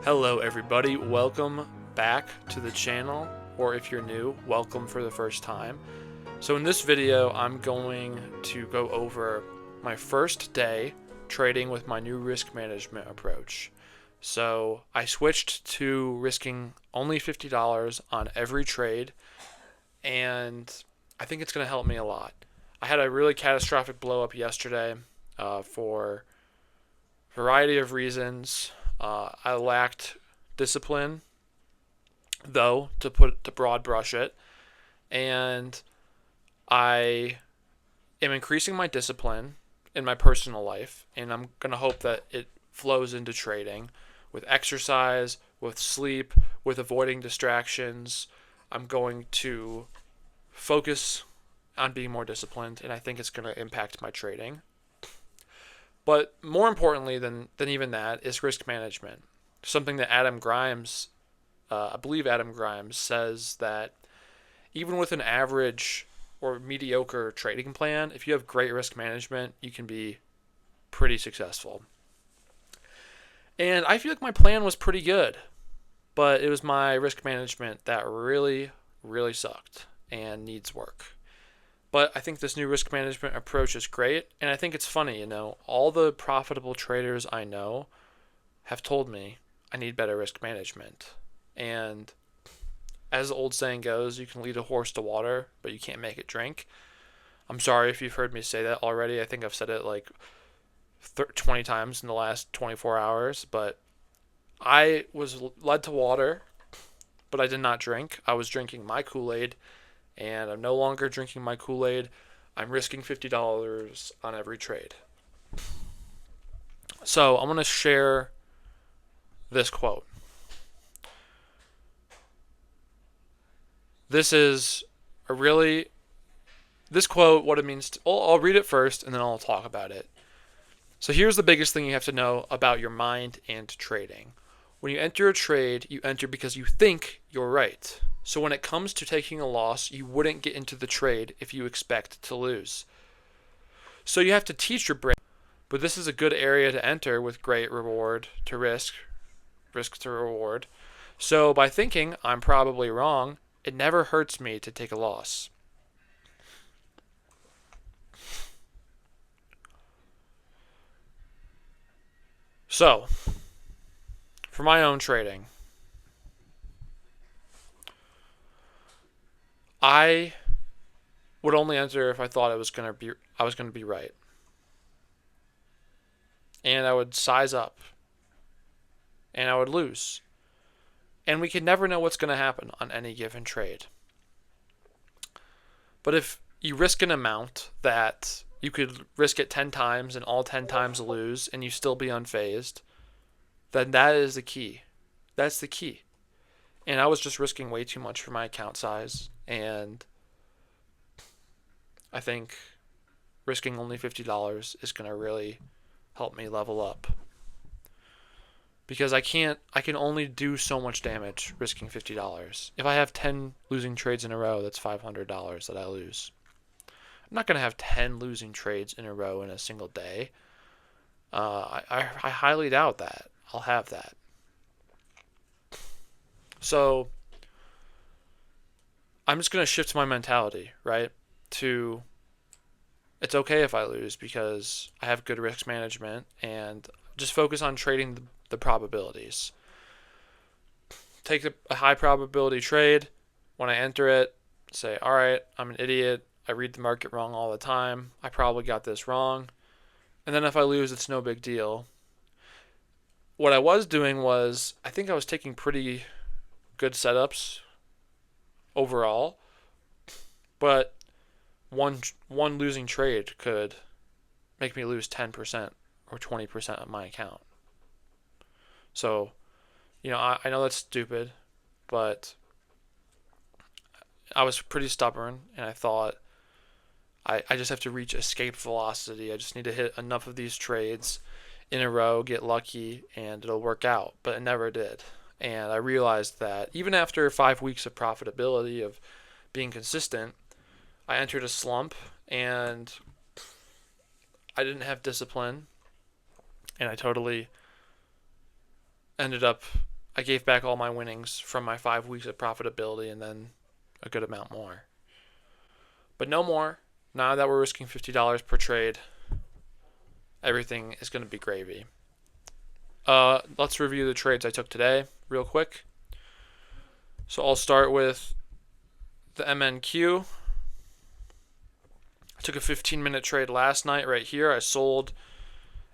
Hello everybody, welcome back to the channel, or if you're new, welcome for the first time. So in this video, I'm going to go over my first day trading with my new risk management approach. So I switched to risking only $50 on every trade, and I think it's going to help me a lot. I had a really catastrophic blow up yesterday for a variety of reasons. I lacked discipline, though, to broad brush it, and I am increasing my discipline in my personal life, and I'm gonna hope that it flows into trading with exercise, with sleep, with avoiding distractions. I'm going to focus on being more disciplined, and I think it's going to impact my trading. But more importantly than even that is risk management. Something that I believe Adam Grimes says that even with an average or mediocre trading plan, if you have great risk management, you can be pretty successful. And I feel like my plan was pretty good, but it was my risk management that really, really sucked and needs work. But I think this new risk management approach is great, and I think it's funny, all the profitable traders I know have told me I need better risk management. And as the old saying goes, you can lead a horse to water, but you can't make it drink. I'm sorry if you've heard me say that already. I think I've said it like 20 times in the last 24 hours, but I was led to water, but I did not drink. I was drinking my Kool-Aid, and I'm no longer drinking my Kool-Aid. I'm risking $50 on every trade. So I'm going to share this quote. This quote, what it means. I'll read it first, and then I'll talk about it. So here's the biggest thing you have to know about your mind and trading. When you enter a trade, you enter because you think you're right. So when it comes to taking a loss, you wouldn't get into the trade if you expect to lose. So you have to teach your brain, but this is a good area to enter with great reward to risk to reward. So by thinking I'm probably wrong, it never hurts me to take a loss. So, for my own trading, I would only enter if I thought I was going to be right. And I would size up. And I would lose. And we can never know what's going to happen on any given trade. But if you risk an amount that you could risk it 10 times and all 10 times lose and you still be unfazed, then that is the key. That's the key. And I was just risking way too much for my account size, and I think risking only $50 is going to really help me level up. Because I can only do so much damage risking $50. If I have 10 losing trades in a row, that's $500 that I lose. I'm not going to have 10 losing trades in a row in a single day. I highly doubt that I'll have that. So I'm just going to shift my mentality, right? To it's okay if I lose because I have good risk management, and just focus on trading the probabilities. Take a high probability trade. When I enter it, say, all right, I'm an idiot. I read the market wrong all the time. I probably got this wrong. And then if I lose, it's no big deal. What I was doing was, I think I was taking pretty good setups overall, but one losing trade could make me lose 10% or 20% of my account. So, I know that's stupid, but I was pretty stubborn, and I thought I just have to reach escape velocity. I just need to hit enough of these trades in a row, get lucky, and it'll work out. But it never did. And I realized that even after 5 weeks of profitability, of being consistent, I entered a slump, and I didn't have discipline, and I totally ended up I gave back all my winnings from my 5 weeks of profitability and then a good amount more. But no more. Now that we're risking $50 per trade, everything is going to be gravy. Let's review the trades I took today real quick. So I'll start with the MNQ. I took a 15-minute trade last night right here. I sold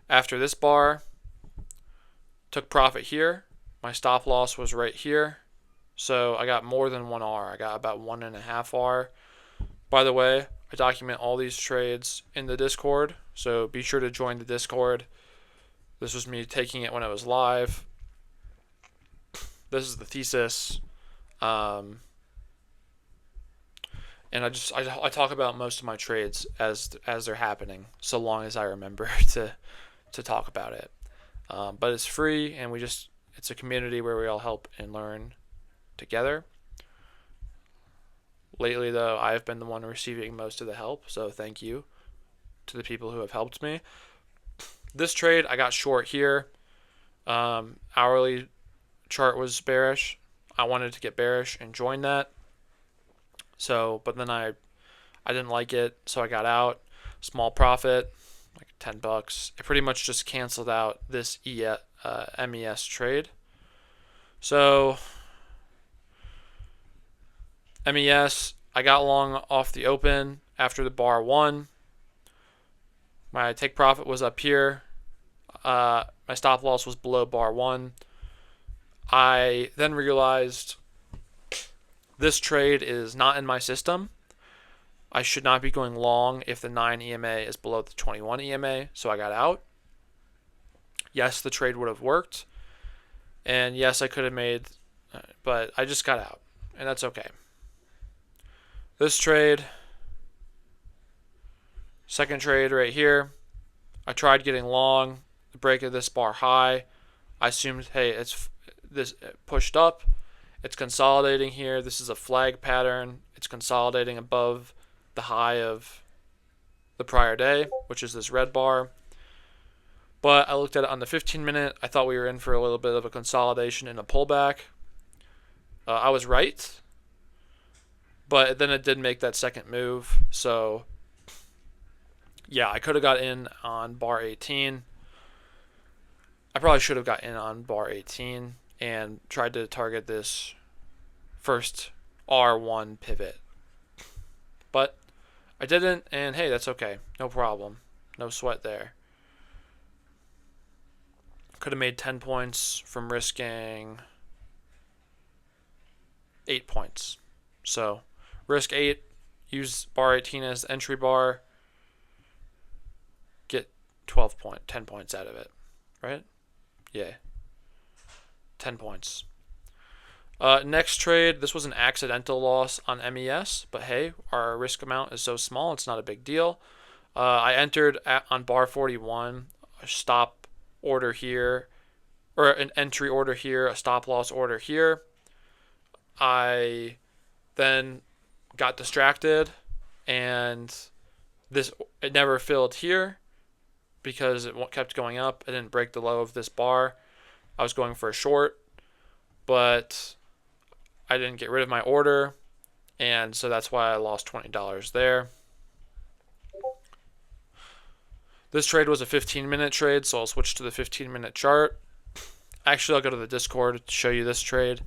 after this bar. Took profit here. My stop loss was right here. So I got more than 1 R. I got about 1.5 R. By the way, I document all these trades in the Discord, so be sure to join the Discord. This was me taking it when it was live. This is the thesis. And I talk about most of my trades as they're happening, so long as I remember to talk about it. But it's free, and it's a community where we all help and learn together. Lately, though, I've been the one receiving most of the help, so thank you to the people who have helped me. This trade, I got short here. Hourly chart was bearish. I wanted to get bearish and join that. So, but then I didn't like it, so I got out. Small profit, like $10. It pretty much just canceled out this MES trade. So MES, I got long off the open after the bar 1. My take profit was up here. My stop loss was below bar 1. I then realized this trade is not in my system. I should not be going long if the 9 EMA is below the 21 EMA, so I got out. Yes, the trade would have worked. And yes, I could have made, but I just got out, and that's okay. This trade, second trade right here, I tried getting long, the break of this bar high. I assumed, hey, this pushed up, it's consolidating here. This is a flag pattern. It's consolidating above the high of the prior day, which is this red bar. But I looked at it on the 15-minute. I thought we were in for a little bit of a consolidation and a pullback. I was right. But then it did make that second move. So, yeah, I could have got in on bar 18. I probably should have got in on bar 18 and tried to target this first R1 pivot. But I didn't, and hey, that's okay. No problem. No sweat there. Could have made 10 points from risking 8 points. So, risk 8, use bar 18 as the entry bar, get 10 points out of it, right? Yeah, 10 points. Next trade, this was an accidental loss on MES, but hey, our risk amount is so small, it's not a big deal. I entered on bar 41, a stop order here, or an entry order here, a stop loss order here. I then got distracted, and it never filled here because it kept going up. It didn't break the low of this bar. I was going for a short, but I didn't get rid of my order, and so that's why I lost $20 there. This trade was a 15-minute trade, so I'll switch to the 15-minute chart. Actually, I'll go to the Discord to show you this trade.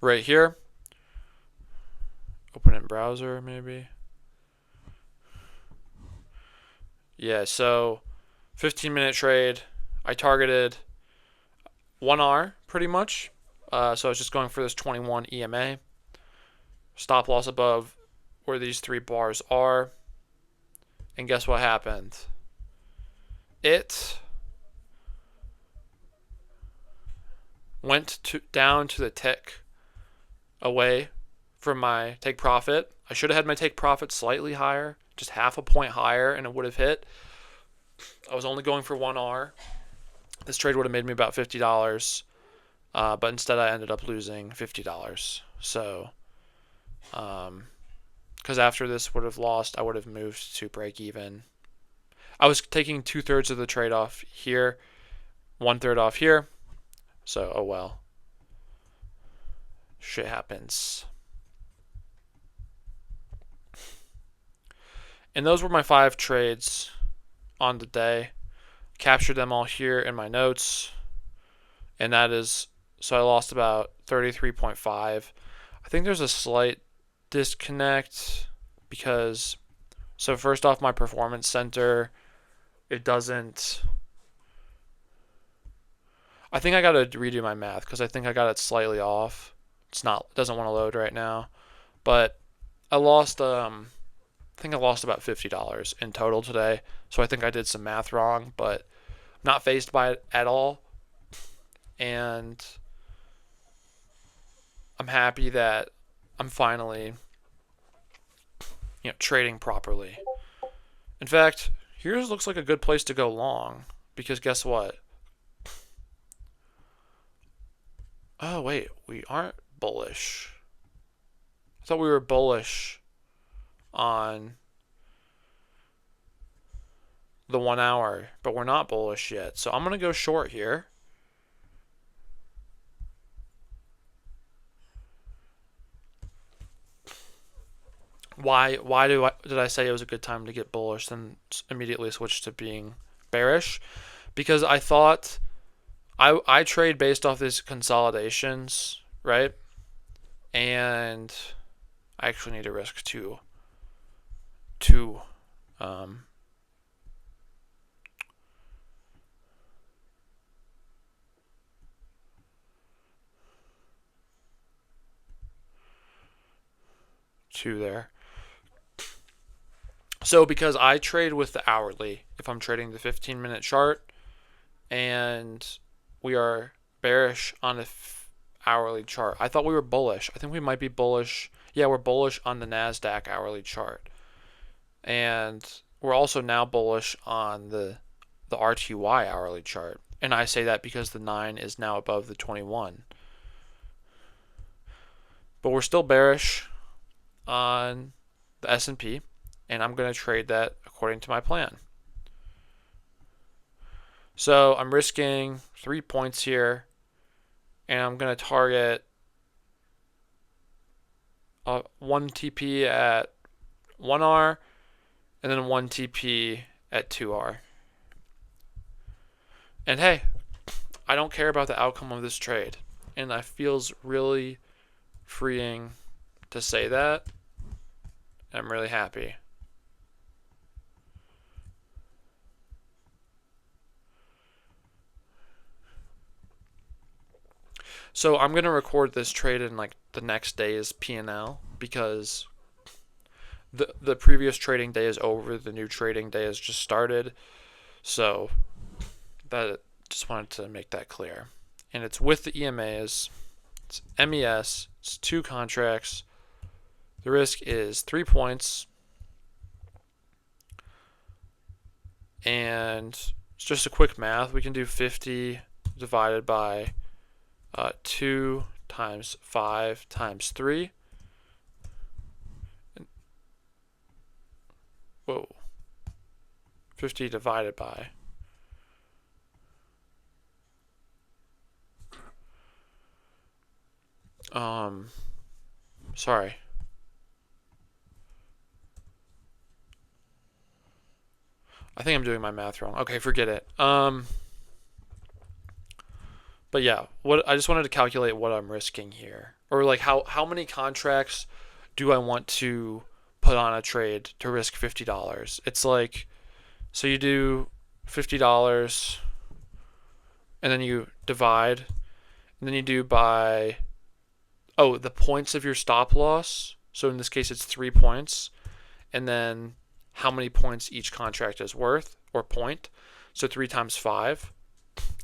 Right here. Open it in browser, maybe. Yeah, so 15-minute trade. I targeted 1R pretty much. So I was just going for this 21 EMA. Stop loss above where these 3 bars are. And guess what happened? It went down to the tick away from my take profit. I should have had my take profit slightly higher, just half a point higher, and it would have hit. I was only going for 1R. This trade would have made me about $50, but instead I ended up losing $50. So, kind because after this would have lost, I would have moved to break even. I was taking 2/3 of the trade off here, 1/3 off here, so oh well. Shit happens. And those were my 5 trades on the day. Captured them all here in my notes. And that is, so I lost about 33.5. I think there's a slight disconnect because, so first off, my performance center, it doesn't, I think I got to redo my math because I think I got it slightly off. It doesn't want to load right now. But I lost, I think I lost about $50 in total today. So I think I did some math wrong, but I'm not fazed by it at all. And I'm happy that I'm finally, trading properly. In fact, here's looks like a good place to go long because guess what? Oh wait, we aren't bullish. I thought we were bullish on the 1 hour, but we're not bullish yet. So I'm going to go short here. Why did I say it was a good time to get bullish then immediately switch to being bearish? Because I thought I trade based off these consolidations, right? And I actually need to risk two there. So because I trade with the hourly, if I'm trading the 15-minute chart, and we are bearish on the hourly chart. I thought we were bullish. I think we might be bullish. Yeah, we're bullish on the NASDAQ hourly chart. And we're also now bullish on the RTY hourly chart. And I say that because the 9 is now above the 21. But we're still bearish on the S&P, and I'm going to trade that according to my plan. So I'm risking 3 points here, and I'm going to target 1 TP at 1R, and then 1 TP at 2R. And hey, I don't care about the outcome of this trade, and it feels really freeing to say that. I'm really happy. So I'm going to record this trade in like the next day's P&L because the previous trading day is over. The new trading day has just started. So that just wanted to make that clear. And it's with the EMAs. It's MES. It's 2 contracts. The risk is 3 points. And it's just a quick math. We can do 50 divided by 2 times 5 times 3. Whoa. 50 divided by. Sorry. I think I'm doing my math wrong. Okay, forget it. But yeah, I just wanted to calculate what I'm risking here, or like how many contracts do I want to put on a trade to risk $50? It's like, so you do $50, and then you divide, and then you do by the points of your stop loss. So in this case, it's 3 points, and then how many points each contract is worth, or point. So 3 times 5.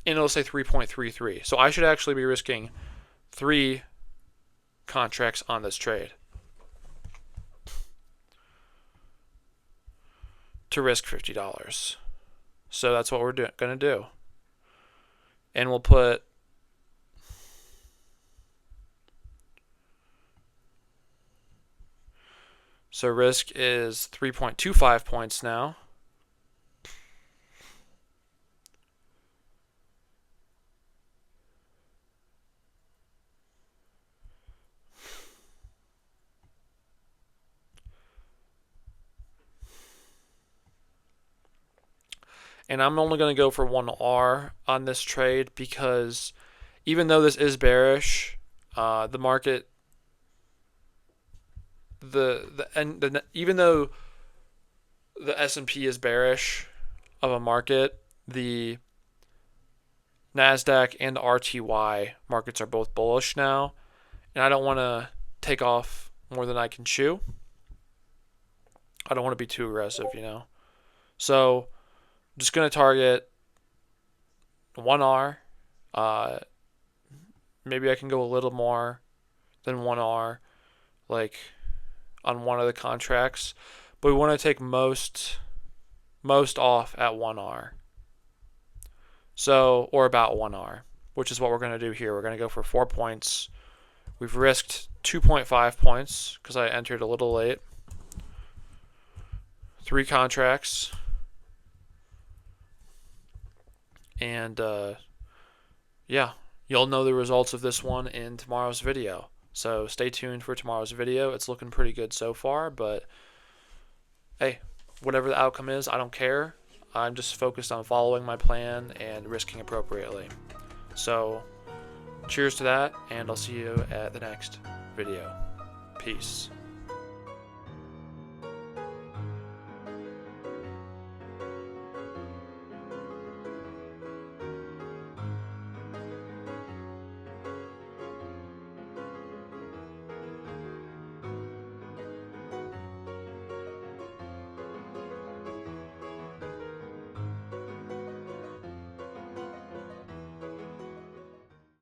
And it'll say 3.33. So I should actually be risking 3 contracts on this trade to risk $50. So that's what we're going to do. And we'll put So risk is 3.25 points now. And I'm only going to go for 1R on this trade because even though this is bearish, the market, even though the S&P is bearish of a market, the NASDAQ and the RTY markets are both bullish now, and I don't want to take off more than I can chew. I don't want to be too aggressive, you know. So I'm just going to target 1R. Maybe I can go a little more than 1R, like on one of the contracts, but we want to take most off at 1R. So, or about 1R, which is what we're going to do here. We're going to go for 4 points. We've risked 2.5 points because I entered a little late. 3 contracts. And yeah, you'll know the results of this one in tomorrow's video. So stay tuned for tomorrow's video. It's looking pretty good so far, but hey, whatever the outcome is, I don't care. I'm just focused on following my plan and risking appropriately. So cheers to that, and I'll see you at the next video. Peace.